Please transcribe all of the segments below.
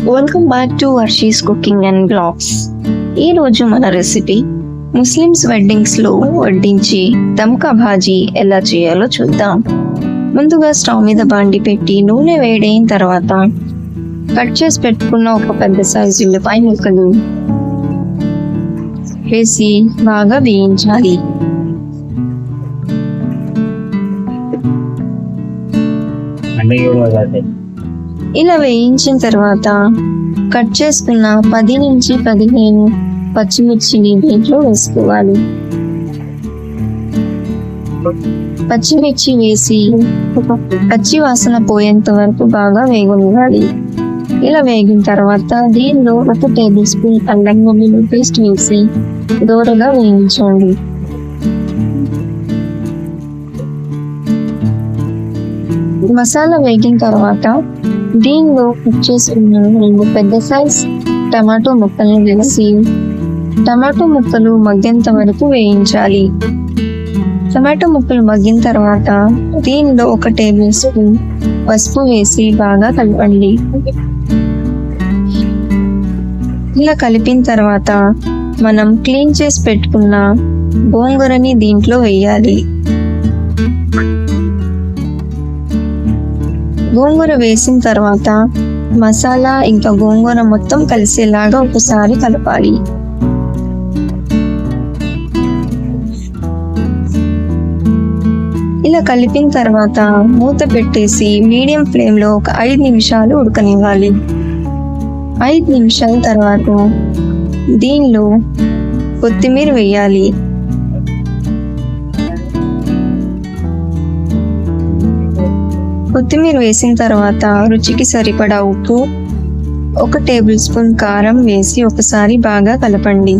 Welcome back to Varshi's cooking and blogs. ఈరోజు మన recipe Muslims వెడ్డింగ్స్లో వడ్డించి దమ్కా భాజీ ఎలా చేయాలో చూద్దాం. ముందుగా స్టవ్ మీద బాండి పెట్టి నూనె వేడైన తర్వాత కట్ చేసి పెట్టుకున్న ఒక పెద్ద సైజు ఉల్లిపాయ ముక్కలు వేసి బాగా వేయించాలి. ఇలా వేయించిన తర్వాత కట్ చేసుకున్న 10 నుంచి 15 పచ్చిమిర్చిని దీంట్లో వేసుకోవాలి. పచ్చిమిర్చి వేసి పచ్చి వాసన పోయేంత వరకు బాగా వేగనివ్వాలి. ఇలా వేగిన తర్వాత దీనిలో 1 టేబుల్ స్పూన్ అల్లం వెల్లుల్లి పేస్ట్ వేసి దోరగా వేయించండి. మసాలా వేగిన తర్వాత దీనిలో కట్ చేసుకున్న 2 పెద్ద సైజ్ టమాటో ముక్కల్ని వేసి టమాటో ముక్కలు మగ్గేంత వరకు వేయించాలి. టమాటో ముక్కలు మగ్గిన తర్వాత దీనిలో 1 టేబుల్ స్పూన్ పసుపు వేసి బాగా కలపండి. ఇలా కలిపిన తర్వాత మనం క్లీన్ చేసి పెట్టుకున్న గోంగూరని దీంట్లో వేయాలి. గోంగూర వేసిన తర్వాత మసాలా ఇంకా గోంగూర మొత్తం కలిసేలాగా ఒకసారి కలపాలి. ఇలా కలిపిన తర్వాత మూత పెట్టేసి మీడియం ఫ్లేమ్లో ఒక 5 నిమిషాలు ఉడకనివ్వాలి. 5 నిమిషాల తర్వాత దీనిలో కొత్తిమీర వేయాలి. కొత్తిమీర వేసిన తర్వాత రుచికి సరిపడా ఉప్పు, 1 టేబుల్ స్పూన్ కారం వేసి ఒకసారి బాగా కలపండి.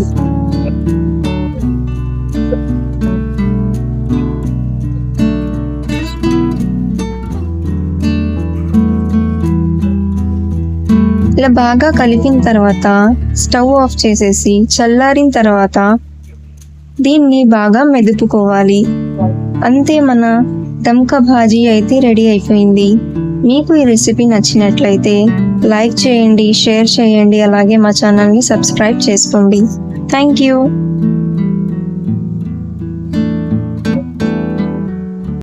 ఇలా బాగా కలిపిన తర్వాత స్టవ్ ఆఫ్ చేసేసి చల్లారిన తర్వాత దీన్ని బాగా మెదుపుకోవాలి. అంతే, మన దమ్కా భాజీ అయితే రెడీ అయిపోయింది. మీకు ఈ రెసిపీ నచ్చినట్లయితే లైక్ చేయండి, షేర్ చేయండి, అలాగే మా ఛానల్ని సబ్స్క్రైబ్ చేసుకోండి. Thank you.